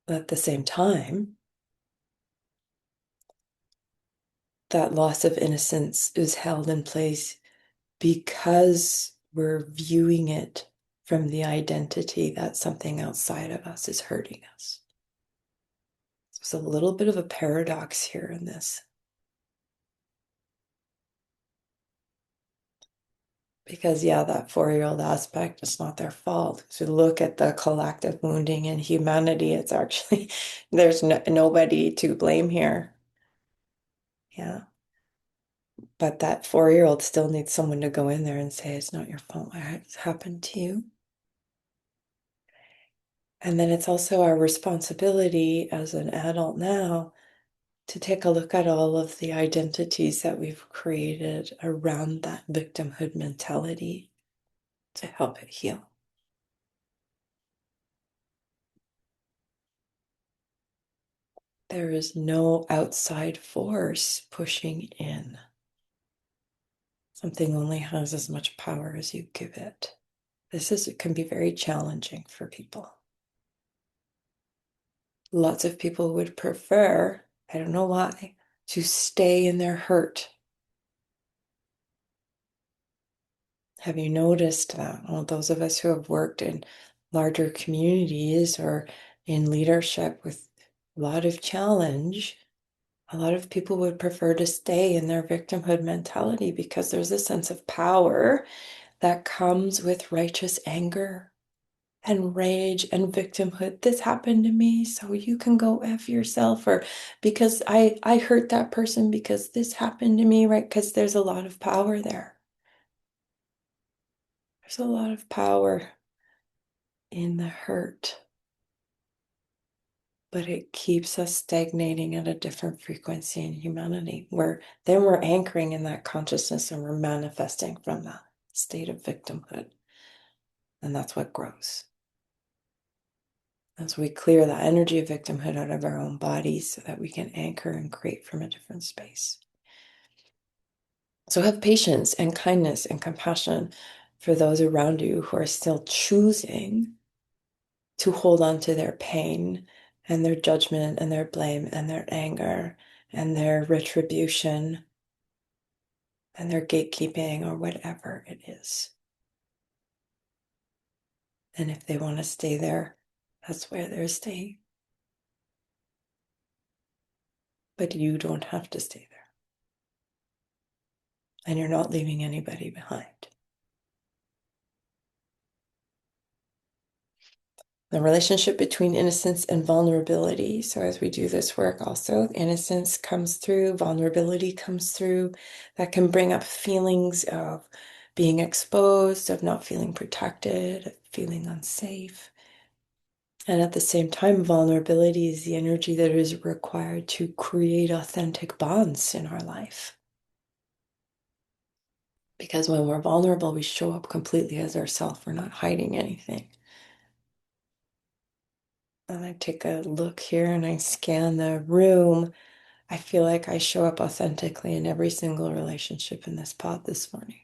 But at the same time, that loss of innocence is held in place because we're viewing it from the identity that something outside of us is hurting us. There's a little bit of a paradox here in this. Because, yeah, that 4-year-old aspect, it's not their fault. So look at the collective wounding in humanity. It's actually, there's nobody to blame here. Yeah. But that 4-year-old still needs someone to go in there and say, it's not your fault. What happened to you? And then it's also our responsibility as an adult now to take a look at all of the identities that we've created around that victimhood mentality to help it heal. There is no outside force pushing in. Something only has as much power as you give it. It can be very challenging for people. Lots of people would prefer, I don't know why, to stay in their hurt. Have you noticed that? Well, those of us who have worked in larger communities or in leadership with a lot of challenge, a lot of people would prefer to stay in their victimhood mentality because there's a sense of power that comes with righteous anger and rage and victimhood. This happened to me, so you can go F yourself, or because I hurt that person because this happened to me, right? Because there's a lot of power there. There's a lot of power in the hurt, but it keeps us stagnating at a different frequency in humanity, where then we're anchoring in that consciousness and we're manifesting from that state of victimhood. And that's what grows. As we clear the energy of victimhood out of our own bodies so that we can anchor and create from a different space. So have patience and kindness and compassion for those around you who are still choosing to hold on to their pain and their judgment and their blame and their anger and their retribution and their gatekeeping or whatever it is. And if they want to stay there, that's where they're staying. But you don't have to stay there. And you're not leaving anybody behind. The relationship between innocence and vulnerability. So as we do this work also, innocence comes through, vulnerability comes through. That can bring up feelings of being exposed, of not feeling protected, of feeling unsafe. And at the same time, vulnerability is the energy that is required to create authentic bonds in our life. Because when we're vulnerable, we show up completely as ourselves. We're not hiding anything. And I take a look here and I scan the room. I feel like I show up authentically in every single relationship in this pod this morning.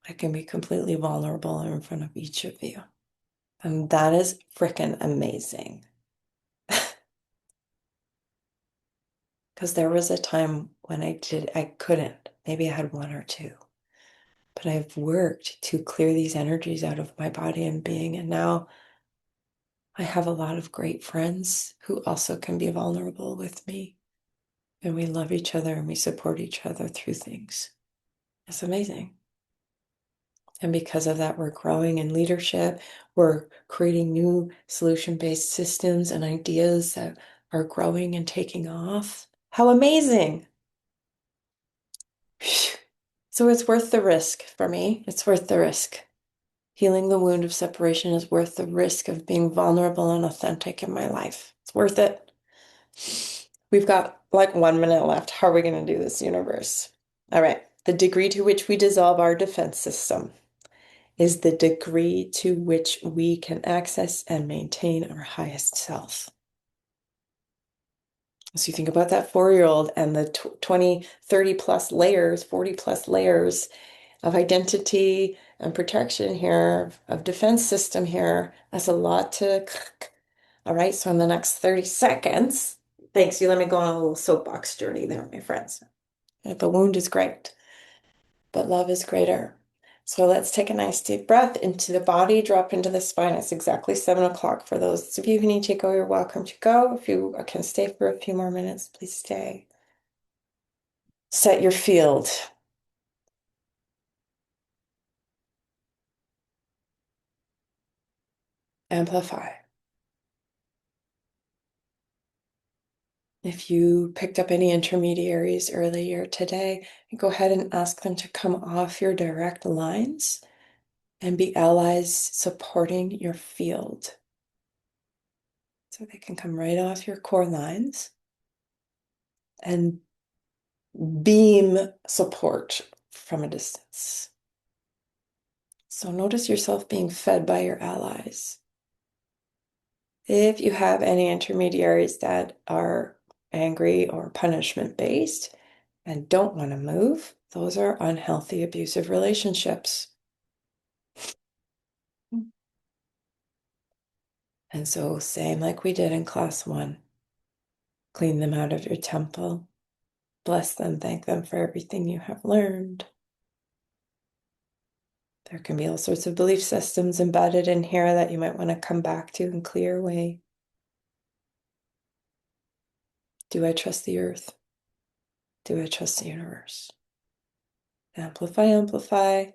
I can be completely vulnerable in front of each of you. And that is freaking amazing. Because there was a time when I couldn't. Maybe I had one or two. But I've worked to clear these energies out of my body and being. And now I have a lot of great friends who also can be vulnerable with me. And we love each other and we support each other through things. It's amazing. And because of that, we're growing in leadership. We're creating new solution-based systems and ideas that are growing and taking off. How amazing! So it's worth the risk for me. It's worth the risk. Healing the wound of separation is worth the risk of being vulnerable and authentic in my life. It's worth it. We've got like 1 minute left. How are we going to do this, universe? All right. The degree to which we dissolve our defense system is the degree to which we can access and maintain our highest self. So you think about that 4-year-old and the 20, 30 plus layers, 40 plus layers of identity and protection here, of defense system here. That's a lot to. All right, so in the next 30 seconds, thanks. You let me go on a little soapbox journey there, my friends. The wound is great, but love is greater. So let's take a nice deep breath into the body, drop into the spine. It's exactly 7 o'clock. For those of you who need to go, you're welcome to go. If you can stay for a few more minutes, please stay. Set your field. Amplify. If you picked up any intermediaries earlier today, go ahead and ask them to come off your direct lines and be allies supporting your field. So they can come right off your core lines and beam support from a distance. So notice yourself being fed by your allies. If you have any intermediaries that are angry or punishment based and don't want to move, those are unhealthy, abusive relationships. And so, same like we did in class 1, clean them out of your temple, bless them, thank them for everything you have learned. There can be all sorts of belief systems embedded in here that you might want to come back to and clear away. Do I trust the earth? Do I trust the universe? Amplify, amplify.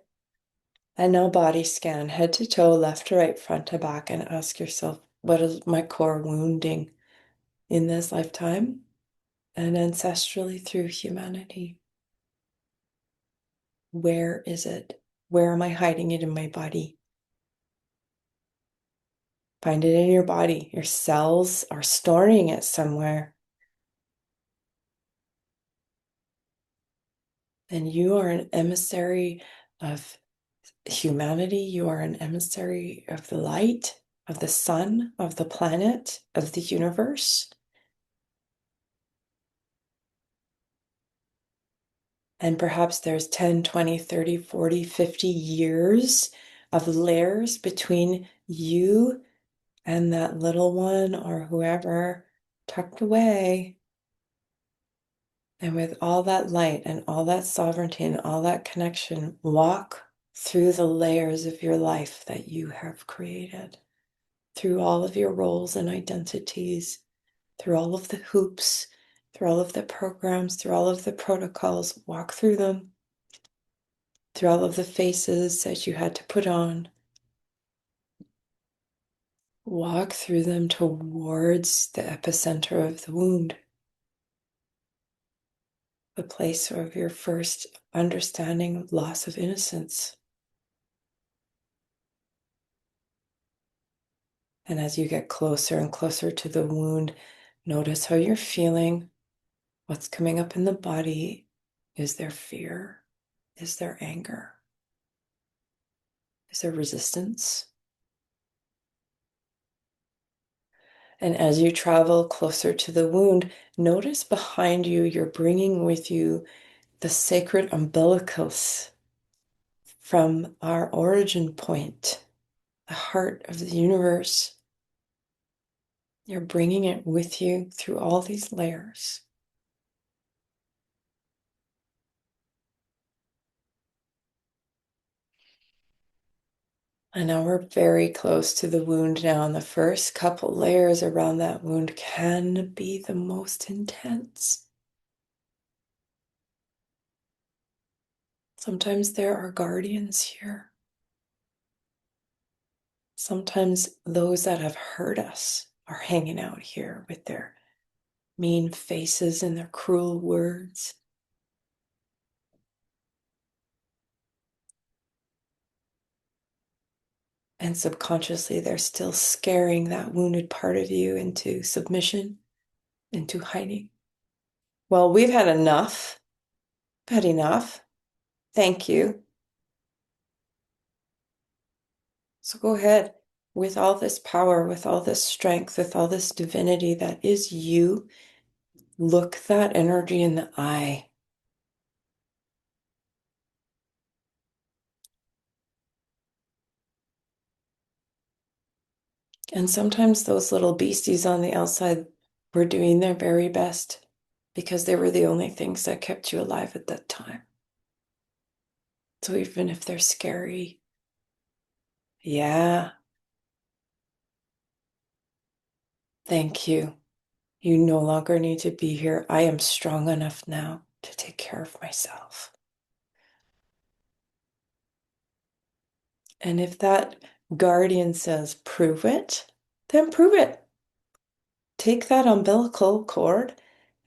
And now body scan, head to toe, left to right, front to back, and ask yourself, what is my core wounding in this lifetime and ancestrally through humanity? Where is it? Where am I hiding it in my body? Find it in your body. Your cells are storing it somewhere. And you are an emissary of humanity. You are an emissary of the light. of the sun, of the planet, of the universe. And perhaps there's 10, 20, 30, 40, 50 years of layers between you and that little one or whoever tucked away. And with all that light and all that sovereignty and all that connection, walk through the layers of your life that you have created, through all of your roles and identities, through all of the hoops, through all of the programs, through all of the protocols. Walk through them, through all of the faces that you had to put on. Walk through them towards the epicenter of the wound, the place of your first understanding of loss of innocence. And as you get closer and closer to the wound, notice how you're feeling, what's coming up in the body. Is there fear? Is there anger? Is there resistance? And as you travel closer to the wound, notice behind you, you're bringing with you the sacred umbilicus from our origin point, the heart of the universe. You're bringing it with you through all these layers. And now we're very close to the wound now, and the first couple layers around that wound can be the most intense. Sometimes there are guardians here. Sometimes those that have hurt us are hanging out here with their mean faces and their cruel words. And subconsciously, they're still scaring that wounded part of you into submission, into hiding. Well, we've had enough. Had enough. Thank you. So go ahead with all this power, with all this strength, with all this divinity that is you. Look that energy in the eye. And sometimes those little beasties on the outside were doing their very best because they were the only things that kept you alive at that time. So even if they're scary, yeah, thank you. You no longer need to be here. I am strong enough now to take care of myself. And if that guardian says, prove it, then prove it. Take that umbilical cord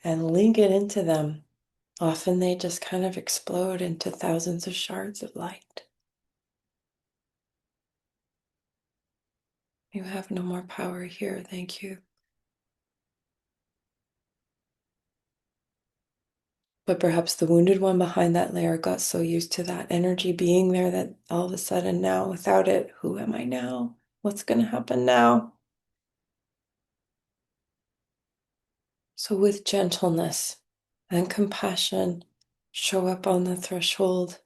and link it into them. Often they just kind of explode into thousands of shards of light. You have no more power here. Thank you. But perhaps the wounded one behind that layer got so used to that energy being there that all of a sudden now, without it, who am I now? What's going to happen now? So, with gentleness and compassion, show up on the threshold.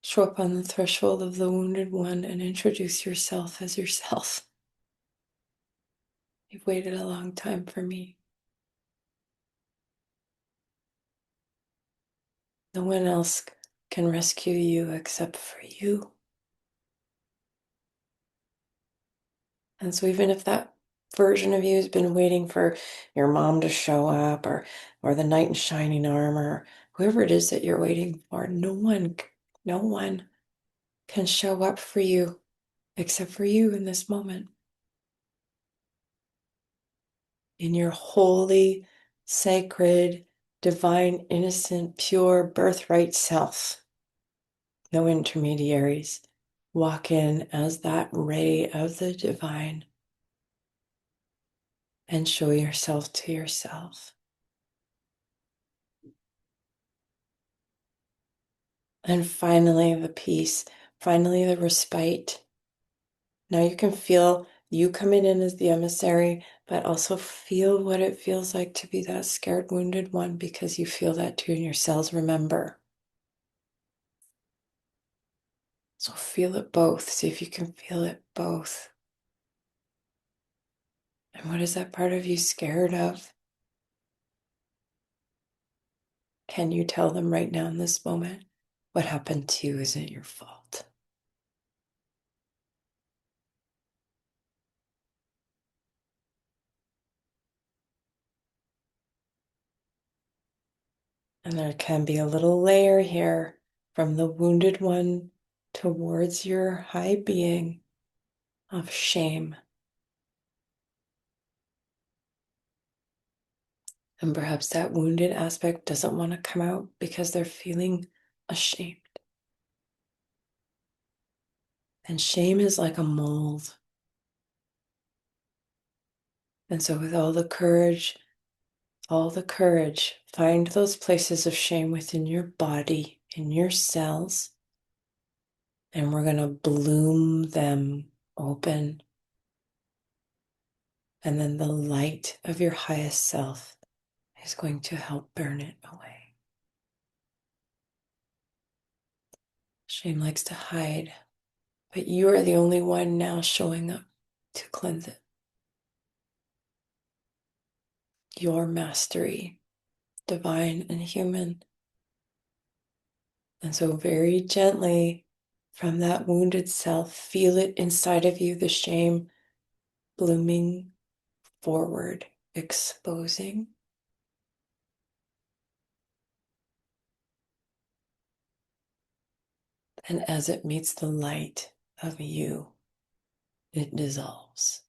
Show up on the threshold of the wounded one and introduce yourself as yourself. You've waited a long time for me. No one else can rescue you except for you. And so even if that version of you has been waiting for your mom to show up or the knight in shining armor, whoever it is that you're waiting for, no one can show up for you except for you in this moment. In your holy, sacred, divine, innocent, pure birthright self. No intermediaries. Walk in as that ray of the divine and show yourself to yourself. And finally, the peace, finally, the respite. Now you can feel you coming in as the emissary, but also feel what it feels like to be that scared, wounded one, because you feel that too, and your cells remember. So feel it both. See if you can feel it both. And what is that part of you scared of? Can you tell them right now in this moment, what happened to you isn't your fault? And there can be a little layer here from the wounded one towards your high being of shame. And perhaps that wounded aspect doesn't want to come out because they're feeling ashamed. And shame is like a mold. And so, with all the courage, find those places of shame within your body, in your cells, and we're going to bloom them open. And then the light of your highest self is going to help burn it away. Shame likes to hide, but you are the only one now showing up to cleanse it. Your mastery, divine and human. And so, very gently, from that wounded self, feel it inside of you, the shame blooming forward, exposing. And as it meets the light of you, it dissolves.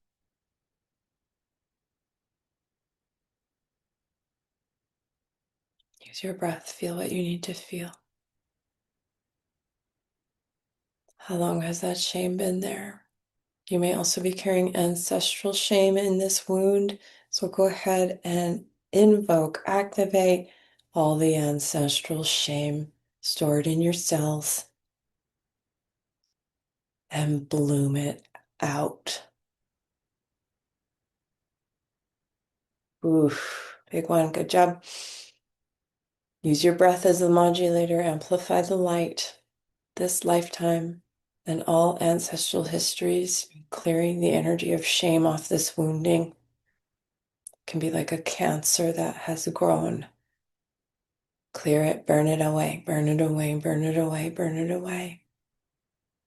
Use your breath, feel what you need to feel. How long has that shame been there? You may also be carrying ancestral shame in this wound. So go ahead and invoke, activate all the ancestral shame stored in your cells and bloom it out. Oof, big one, good job. Use your breath as the modulator, amplify the light this lifetime and all ancestral histories, clearing the energy of shame off this wounding. Can be like a cancer that has grown. Clear it, burn it away, burn it away, burn it away, burn it away.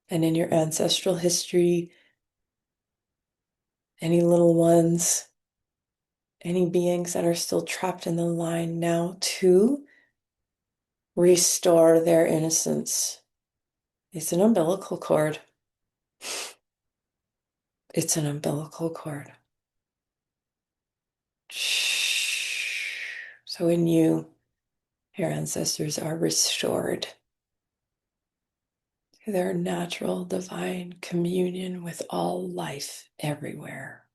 And in your ancestral history, any little ones, any beings that are still trapped in the line now to restore their innocence. It's an umbilical cord. It's an umbilical cord. So in you, your ancestors are restored to their natural divine communion with all life everywhere.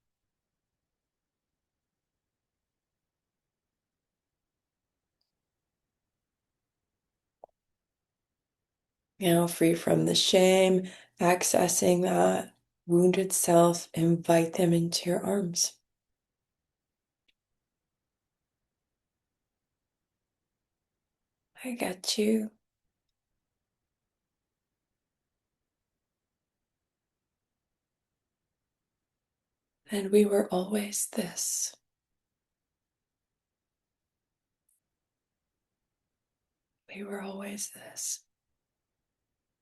Now, free from the shame, accessing that wounded self, invite them into your arms. I got you. And we were always this. We were always this.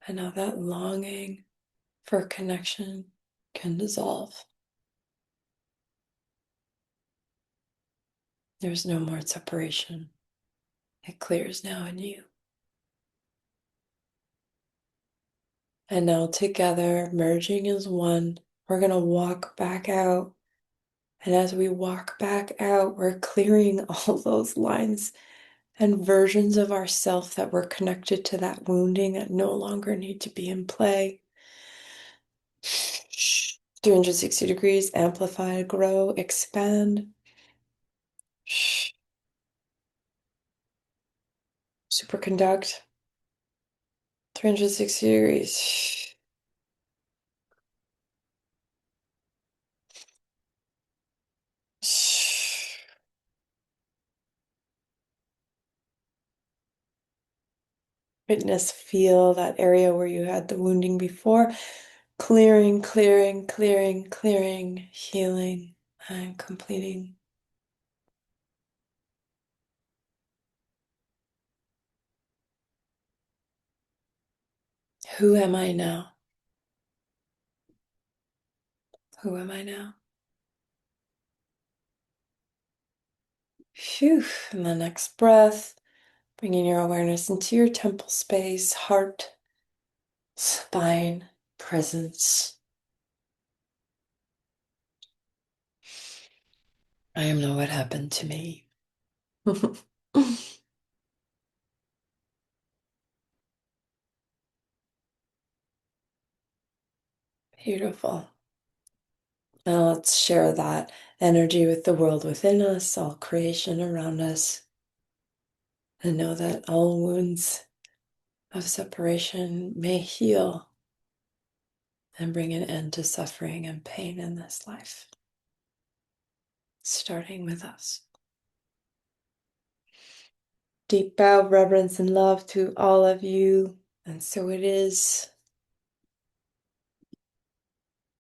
And now that longing for connection can dissolve. There's no more separation. It clears now in you. And now together, merging as one, we're going to walk back out. And as we walk back out, we're clearing all those lines and versions of ourself that were connected to that wounding that no longer need to be in play. 360 degrees, amplify, grow, expand. Superconduct. 360 degrees. Witness, feel that area where you had the wounding before. Clearing, clearing, clearing, clearing, healing, and completing. Who am I now? Who am I now? Phew. And the next breath, bringing your awareness into your temple space, heart, spine, presence. I know what happened to me. Beautiful. Now let's share that energy with the world within us, all creation around us, and know that all wounds of separation may heal and bring an end to suffering and pain in this life, starting with us. Deep bow of reverence and love to all of you, and so it is.